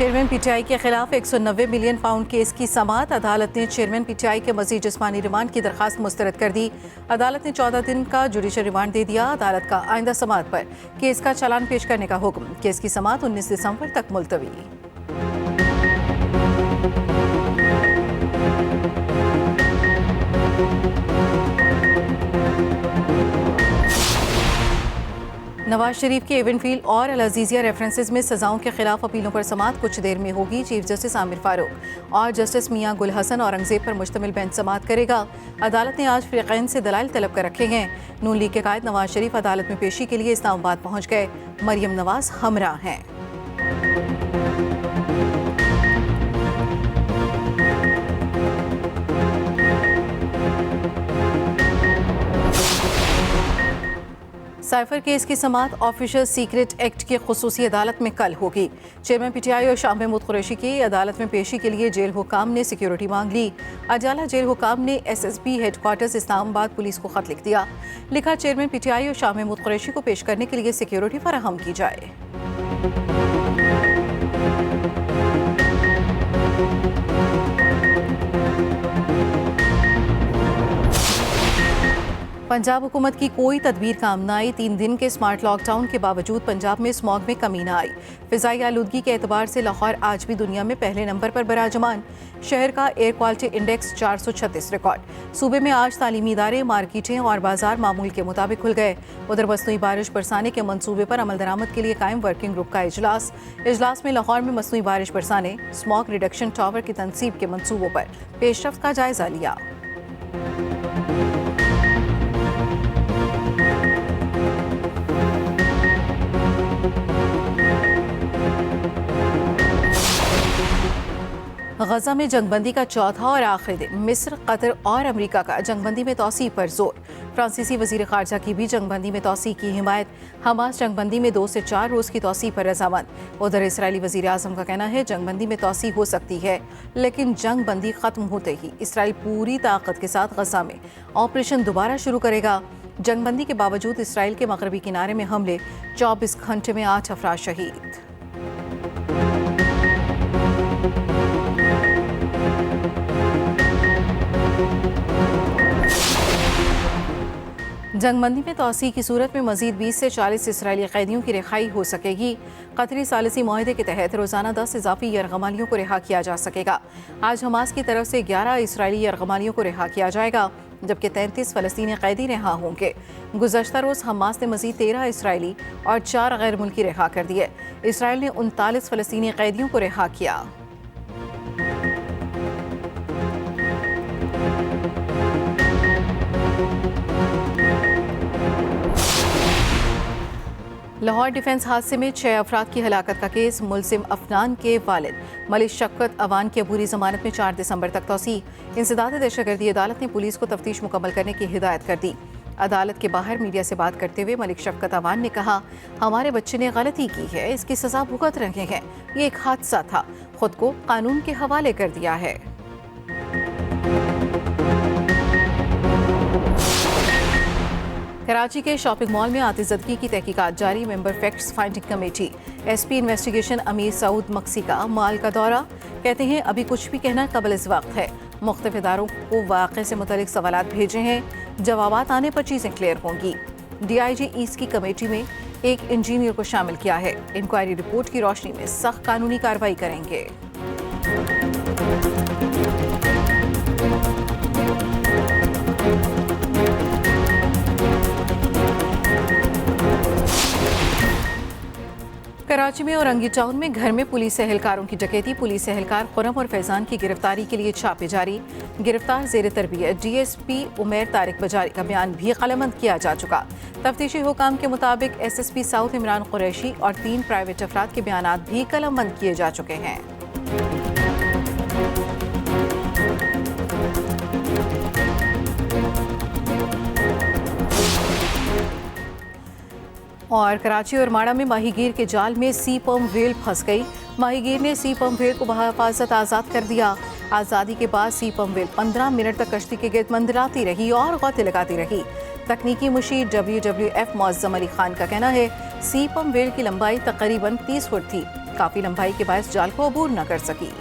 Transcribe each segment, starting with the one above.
Chairman PTI के खिलाफ 190 million pound case की समाअत। अदालत ने चेयरमैन पीटीआई के मजीद जिस्मानी रिमांड की दरखास्त मुस्तरद कर दी। अदालत ने 14 दिन का जुडिशल रिमांड दे दिया। अदालत का आइंदा समाअत पर केस का चालान पेश करने का हुक्म। केस की समाअत 19 दिसंबर तक मुलतवी। नवाज शरीफ के एवनफील्ड और अल अजीजिया रेफरेंसेस में सजाओं के खिलाफ अपीलों पर समाअत कुछ देर में होगी। चीफ जस्टिस आमिर फारूक और जस्टिस मियां गुल हसन औरंगजेब पर मुश्तमिल बेंच समाअत करेगा। अदालत ने आज फरीकैन से दलाइल तलब कर रखे हैं। नून लीग के कायद नवाज शरीफ अदालत में पेशी के लिए इस्लामाबाद पहुंच गए। मरियम नवाज हमरा हैं। साइफर केस की समाअत ऑफिशियल सीक्रेट एक्ट की खुसूसी अदालत में कल होगी। चेयरमैन पीटीआई और शाह महमूद कुरैशी की अदालत में पेशी के लिए जेल हुकाम ने सिक्योरिटी मांग ली। अजाला जेल हुकाम ने एसएसपी हेडक्वार्टर्स इस्लामाबाद पुलिस को खत लिख दिया। लिखा, चेयरमैन पीटीआई और शाह महमूद कुरैशी को पेश करने के लिए सिक्योरिटी फराहम की जाए। पंजाब हुकूमत की कोई तदबीर काम न आई। 3 दिन के स्मार्ट लॉकडाउन के बावजूद पंजाब में स्मॉग में कमी न आई। फिजाई आलूदगी के एतबार से लाहौर आज भी दुनिया में पहले नंबर पर बराजमान। शहर का एयर क्वालिटी इंडेक्स 436 रिकॉर्ड। सूबे में आज तालीमी इदारे, मार्केटें और बाजार मामूल के मुताबिक खुल गए। उधर मसनूई बारिश बरसाने के मंसूबे पर अमल दरामद के लिए कायम वर्किंग ग्रुप का इजलास में लाहौर में मसनूई बारिश बरसाने, स्मॉग रिडक्शन टावर की तनसीब के मंसूबों पर पेशरफ्त का जायजा लिया। गजा में जंगबंदी का चौथा और आखिरी दिन। मिस्र, कतर और अमेरिका का जंगबंदी में तौसीह पर जोर। फ्रांसीसी वजीर खारजा की भी जंगबंदी में तौसीह की हिमायत। हमास जंगबंदी में 2 से 4 रोज की तौसीह पर रजामंद। उधर इसराइली वजीर आजम का कहना है जंगबंदी में तौसीह हो सकती है, लेकिन जंगबंदी खत्म होते ही इसराइल पूरी ताकत के साथ गजा में ऑपरेशन दोबारा शुरू करेगा। जंगबंदी के बावजूद इसराइल के मगरबी किनारे में हमले, 24 घंटे में 8 अफराद शहीद। जंगबंदी में तौसीह की सूरत में मजीद 20 से 40 इसराइली कैदियों की रिहाई हो सकेगी। कतरी सालिसी मुआहदे के तहत रोजाना 10 इजाफी यरगमालियों को रिहा किया जा सकेगा। आज हमास की तरफ से 11 इसराइली यरगमालियों को रिहा किया जाएगा, जबकि 33 फलस्तीनी कैदी रिहा होंगे। गुज़श्ता रोज हमास ने मजीद 13 इसराइली और 4 गैर मुल्की रिहा कर दिए। इसराइल ने 39 फलस्तीनी कैदियों को रिहा किया। लाहौर डिफेंस हादसे में 6 अफराद की हलाकत का केस। मुलसिम अफनान के वालिद मलिक शफ़क़त अवान की अबूरी जमानत में 4 दिसंबर तक तौसीह। इंसदाद दहशतगर्दी अदालत ने पुलिस को तफ्तीश मुकम्मल करने की हिदायत कर दी। अदालत के बाहर मीडिया से बात करते हुए मलिक शफ़क़त अवान ने कहा, हमारे बच्चे ने गलती की है, इसकी सजा भुगत रहे हैं। ये एक हादसा था, खुद को कानून के हवाले कर दिया है। कराची के शॉपिंग मॉल में आतिशज़दगी की तहकीकात जारी। Member facts finding committee SP investigation अमीर सऊद मक्सी का माल का दौरा। कहते हैं अभी कुछ भी कहना कबल इस वक्त है। मुख्तलिफ इदारों को वाक़े से मुतल्लिक़ सवालात भेजे हैं, जवाबात आने पर चीज़ें क्लियर होंगी। DIG ईस्ट की कमेटी में एक इंजीनियर को शामिल किया है। इंक्वायरी रिपोर्ट की रोशनी में सख्त कानूनी कार्रवाई करेंगे। कराची में औरंगी टाउन में घर में पुलिस एहलकारों की डकैती। पुलिस एहलकार खुरम और फैजान की गिरफ्तारी के लिए छापे जारी। गिरफ्तार जेर तरबियत DSP उमैर तारिक बजारी का बयान भी कलमबंद किया जा चुका। तफ्तीशी हुकाम के मुताबिक SSP साउथ इमरान कुरैशी और 3 प्राइवेट अफराद के बयान भी कलमबंद किए जा चुके हैं। और कराची और माड़ा में माहीगीर के जाल में सी पर्म व्हेल फंस गई। माहीगीर ने सी पर्म व्हेल को बहिफाजत आज़ाद कर दिया। आज़ादी के बाद सी पर्म व्हेल 15 मिनट तक कश्ती के गिर्द मंडराती रही और गौते लगाती रही। तकनीकी मुशीर WWF मौज़्ज़म अली खान का कहना है सी पर्म व्हेल की लंबाई तकरीबन 30 फुट थी। काफ़ी लंबाई के बायस जाल को अबूर न कर सकी।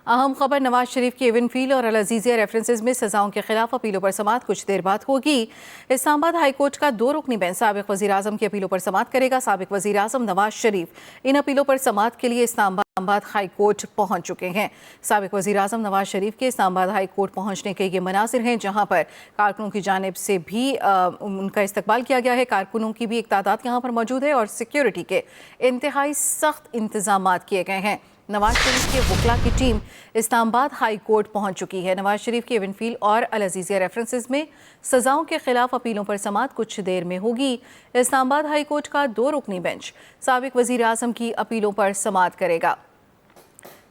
अहम खबर, नवाज शरीफ की एवनफील्ड और अल अजीज़िया रेफरेंसेस में सजाओं के खिलाफ अपीलों पर समाअत कुछ देर बाद होगी। इस्लामाबाद हाईकोर्ट का 2 रुकनी बेंच साबिक वज़ीर आज़म की अपीलों पर समाअत करेगा। साबिक वज़ीर आज़म नवाज शरीफ इन अपीलों पर समाअत के लिए इस्लामाबाद हाईकोर्ट पहुंच चुके हैं। साबिक वज़ीर आज़म नवाज शरीफ के इस्लामाबाद हाईकोर्ट पहुंचने के ये मनासिर हैं, जहां पर कारकुनों की जानिब से भी उनका इस्तकबाल किया गया है। कारकुनों की भी एक तादाद यहाँ पर मौजूद है और सिक्योरिटी के इंतहाई सख्त इंतजाम किए गए हैं। नवाज शरीफ के वकला की टीम इस्लामाबाद हाई कोर्ट पहुंच चुकी है। नवाज शरीफ के एवनफील्ड और अल अजीज़िया रेफरेंसेस में सजाओं के खिलाफ अपीलों पर समाअत कुछ देर में होगी। इस्लामाबाद हाई कोर्ट का 2 रुकनी बेंच साबिक वज़ीर आज़म की अपीलों पर समाअत करेगा।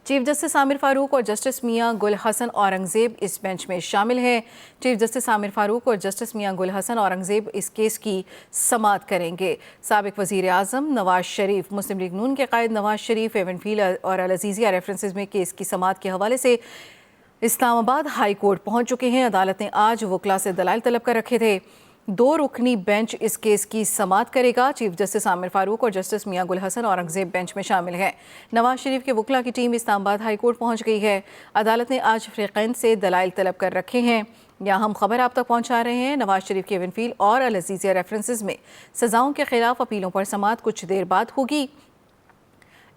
चीफ जस्टिस आमिर फारूक और जस्टिस मियां गुल हसन औरंगजेब इस बेंच में शामिल हैं। चीफ जस्टिस आमिर फारूक और जस्टिस मियां गुल हसन औरंगजेब इस केस की समाअत करेंगे। साबिक वज़ीर आज़म नवाज शरीफ, मुस्लिम लीग नून के कायद नवाज शरीफ एवनफील्ड और अल अजीज़िया रेफरेंसेस में केस की समाअत के हवाले से इस्लामाबाद हाई कोर्ट पहुंच चुके हैं। अदालत ने आज वकला से दलाइल तलब कर रखे थे। 2 रुकनी बेंच इस केस की समाअत करेगा। चीफ जस्टिस आमिर फारूक और जस्टिस मियां गुल हसन औरंगजेब बेंच में शामिल हैं। नवाज शरीफ के वकला की टीम इस्लामाबाद हाई कोर्ट पहुंच गई है। अदालत ने आज फ़रीक़ैन से दलाइल तलब कर रखे हैं। यहाँ हम खबर आप तक पहुँचा रहे हैं। नवाज शरीफ के एवनफील्ड और अल अजीज़िया रेफरेंसेस में सजाओं के खिलाफ अपीलों पर समाअत कुछ देर बाद होगी।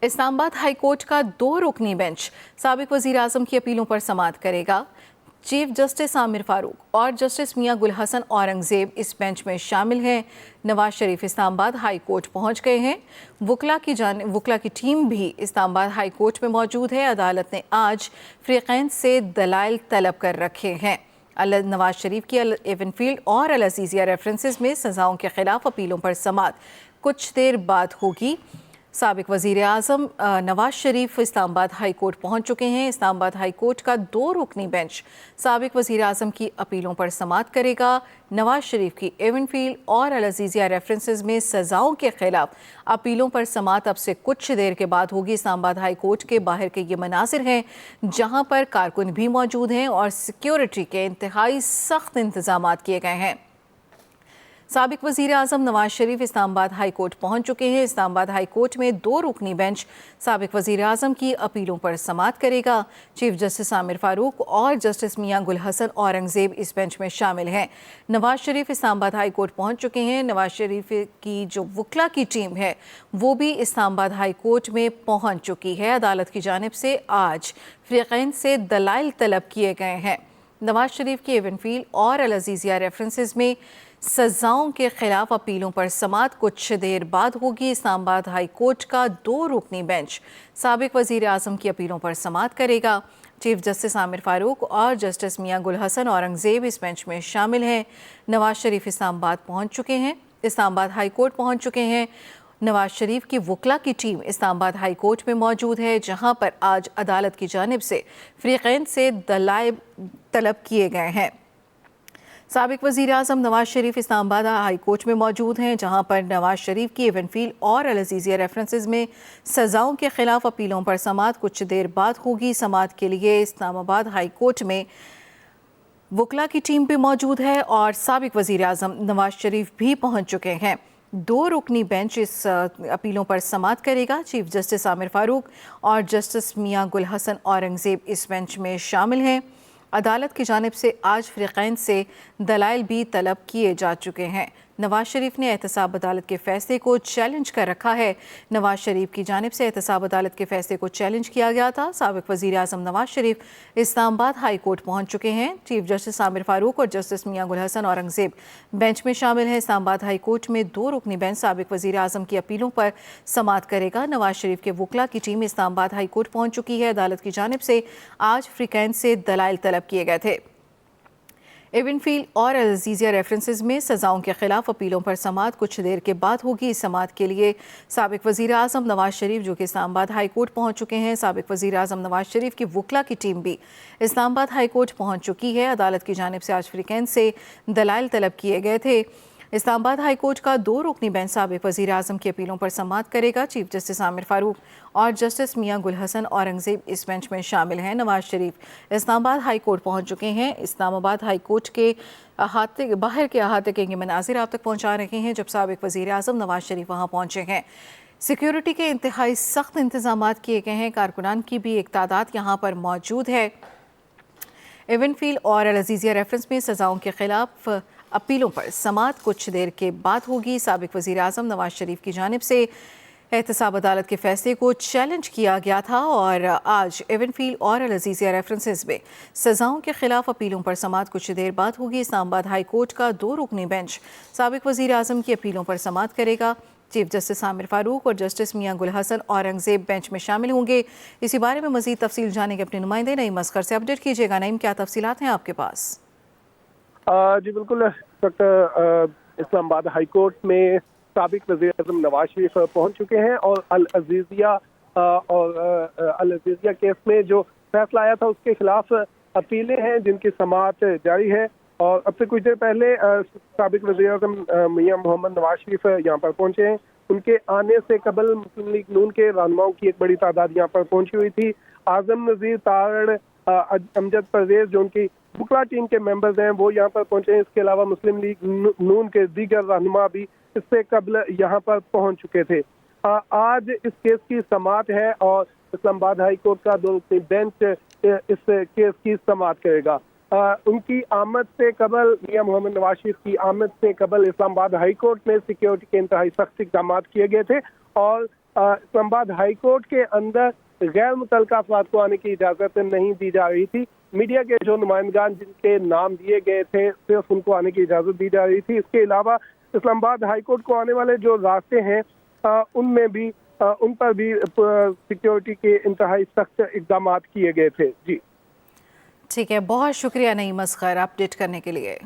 इस्लामाबाद हाई कोर्ट का 2 रुकनी बेंच साबिक वज़ीर आज़म की अपीलों पर समाअत करेगा। चीफ जस्टिस आमिर फारूक और जस्टिस मियां गुल हसन औरंगजेब इस बेंच में शामिल हैं। नवाज शरीफ इस्लामाबाद हाई कोर्ट पहुंच गए हैं। वकला की टीम भी इस्लामाबाद हाई कोर्ट में मौजूद है। अदालत ने आज फ़रीक़ैन से दलाइल तलब कर रखे हैं। नवाज शरीफ की एवनफील्ड और अल अजीज़िया रेफरेंसेस में सजाओं के खिलाफ अपीलों पर समाअत कुछ देर बाद होगी। साबिक वज़ीर आज़म नवाज शरीफ इस्लामाबाद हाई कोर्ट पहुंच चुके हैं। इस्लामाबाद हाई कोर्ट का 2 रुकनी बेंच साबिक वज़ीर आज़म की अपीलों पर समाअत करेगा। नवाज शरीफ की एवनफील्ड और अल अजीज़िया रेफरेंसेस में सजाओं के खिलाफ अपीलों पर समाअत अब से कुछ देर के बाद होगी। इस्लामाबाद हाई कोर्ट के बाहर के ये मनासिर हैं, जहां पर कारकुन भी मौजूद हैं और सिक्योरिटी के इंतहाई सख्त इंतजाम किए गए हैं। साबिक वज़ीर आज़म नवाज शरीफ इस्लामाबाद हाई कोर्ट पहुंच चुके हैं। इस्लामाबाद हाई कोर्ट में 2 रुकनी बेंच साबिक वज़ीर आज़म की अपीलों पर समाअत करेगा। चीफ जस्टिस आमिर फारूक और जस्टिस मियां गुल हसन औरंगजेब इस बेंच में शामिल हैं। नवाज शरीफ इस्लामाबाद हाई कोर्ट पहुंच चुके हैं। नवाज शरीफ की जो वकला की टीम है वो भी इस्लामाबाद हाई कोर्ट में पहुँच चुकी है। अदालत की जानिब से आज फ़रीक़ैन से दलाइल तलब किए गए हैं। नवाज शरीफ की एवनफील्ड और अल अजीज़िया रेफरेंसेस में सजाओं के खिलाफ अपीलों पर समाअत कुछ देर बाद होगी। इस्लामाबाद हाई कोर्ट का 2 रुकनी बेंच साबिक वज़ीर आज़म की अपीलों पर समाअत करेगा। चीफ जस्टिस आमिर फारूक और जस्टिस मियां गुल हसन औरंगजेब इस बेंच में शामिल हैं। नवाज शरीफ इस्लामाबाद पहुंच चुके हैं। इस्लामाबाद हाई कोर्ट पहुंच चुके हैं। नवाज शरीफ की वकला की टीम इस्लामाबाद हाई कोर्ट में मौजूद है, जहां पर आज अदालत की जानिब से फ़रीक़ैन से दलाइल तलब किए गए हैं। साबिक वज़ीर आज़म नवाज शरीफ इस्लामाबाद हाई कोर्ट में मौजूद हैं, जहां पर नवाज शरीफ की एवनफील्ड और अल अजीज़िया रेफरेंसेस में सजाओं के खिलाफ अपीलों पर समाअत कुछ देर बाद होगी। समाअत के लिए इस्लामाबाद हाई कोर्ट में वकला की टीम भी मौजूद है और साबिक वज़ीर आज़म नवाज शरीफ भी पहुंच चुके हैं। 2 रुकनी बेंच इस अपीलों पर समाअत करेगा। चीफ जस्टिस आमिर फारूक और जस्टिस मियां गुल हसन औरंगजेब इस बेंच में शामिल हैं। अदालत की जानिब से आज फ़रीक़ैन से दलाइल भी तलब किए जा चुके हैं। नवाज शरीफ ने एहतसाब अदालत के फ़ैसले को चैलेंज कर रखा है। नवाज शरीफ की जानिब से एहतसाब अदालत के फ़ैसले को चैलेंज किया गया था। साबिक वज़ीर आज़म नवाज शरीफ इस्लामाबाद हाई कोर्ट पहुंच चुके हैं। चीफ जस्टिस आमिर फारूक और जस्टिस मियां गुल हसन औरंगजेब बेंच में शामिल हैं। इस्लामाबाद हाई कोर्ट में 2 रुकनी बेंच साबिक वज़ीर आज़म की अपीलों पर समाअत करेगा। नवाज शरीफ के वकला की टीम इस्लामाबाद हाई कोर्ट पहुंच चुकी है। अदालत की जानिब से आज फ़रीक़ैन से दलाइल तलब किए गए थे। एवनफील्ड और अल अजीज़िया रेफरेंसेस में सजाओं के खिलाफ अपीलों पर समाअत कुछ देर के बाद होगी। इस समाअत के लिए साबिक वज़ीर आज़म नवाज शरीफ, जो कि इस्लामाबाद हाई कोर्ट पहुंच चुके हैं, साबिक वज़ीर आज़म नवाज शरीफ की वकला की टीम भी इस्लामाबाद हाई कोर्ट पहुंच चुकी है। अदालत की जानिब से आज फ़रीक़ैन से दलाइल तलब किए गए थे। इस्लामाबाद हाई कोर्ट का 2 रुकनी बेंच साबिक वज़ीर आज़म की अपीलों पर समाअत करेगा। चीफ जस्टिस आमिर फारूक और जस्टिस मियां गुल हसन औरंगजेब इस बेंच में शामिल हैं। नवाज शरीफ इस्लामाबाद हाई कोर्ट पहुंच चुके हैं। इस्लामाबाद हाई कोर्ट के बाहर के अहाते के ये मनाजिर आप तक पहुंचा रहे हैं जब साबिक वज़ीर आज़म नवाज शरीफ वहां पहुंचे हैं। सिक्योरिटी के इंतहाई सख्त इंतजाम किए गए हैं। कारकुनान की भी एक तादाद यहाँ पर मौजूद है। इवनफील्ड और अल अज़ीज़िया रेफरेंस में सज़ाओं के खिलाफ अपीलों पर समाअत कुछ देर के बाद होगी। साबिक वज़ीर आज़म नवाज शरीफ की जानिब से एहतसाब अदालत के फैसले को चैलेंज किया गया था और आज इवनफील्ड और अल अज़ीज़िया रेफरेंसेस में सज़ाओं के खिलाफ अपीलों पर समाअत कुछ देर बाद होगी। इस्लामाबाद हाई कोर्ट का 2 रुकनी बेंच साबिक वज़ीर आज़म की अपीलों पर समाअत करेगा। चीफ जस्टिस आमिर फारूक और जस्टिस मियां गुल हसन औरंगजेब बेंच में शामिल होंगे। इसी बारे में मज़ीद तफसील जानेंगे अपने नुमाइंदे नईम असगर से। अपडेट कीजिएगा नईम, क्या तफसीलात हैं आपके पास? जी बिल्कुल, इस्लामाबाद हाई कोर्ट में साबिक वज़ीर आज़म नवाज शरीफ पहुंच चुके हैं और अल अज़ीज़िया केस में जो फैसला आया था उसके खिलाफ अपीलें हैं जिनकी समाअत जारी है। और अब से कुछ देर पहले साबिक वज़ीर आज़म मियां मोहम्मद नवाज शरीफ यहाँ पर पहुंचे हैं। उनके आने से कबल मुस्लिम लीग नून के रहनुमाओं की एक बड़ी तादाद यहाँ पर पहुंची हुई थी। आज़म नज़ीर, तारड़, अमजद परवेज जो उनकी बुकरा टीम के मेंबर्स हैं वो यहाँ पर पहुंचे हैं। इसके अलावा मुस्लिम लीग नून के दीगर रहनुमा भी इससे कबल यहाँ पर पहुंच चुके थे। आज इस केस की समाअत है और इस्लामाबाद हाई कोर्ट का 2 रुकनी बेंच इस केस की समाअत करेगा। उनकी आमद से कबल, मियां मोहम्मद नवाज शरीफ की आमद से कबल इस्लामाबाद हाई कोर्ट में सिक्योरिटी के इंतहाई सख्त इक़दाम किए गए थे और इस्लामाबाद हाई कोर्ट के अंदर गैर मुतल्लिका अफराद को आने की इजाज़त नहीं दी जा रही थी। मीडिया के जो नुमाइंदगान जिनके नाम दिए गए थे सिर्फ उनको आने की इजाज़त दी जा रही थी। इसके अलावा इस्लामाबाद हाई कोर्ट को आने वाले जो रास्ते हैं उनमें भी उन पर भी सिक्योरिटी के इंतहाई सख्त इक़दाम किए गए थे। जी ठीक है, बहुत शुक्रिया नईम असगर अपडेट करने के लिए।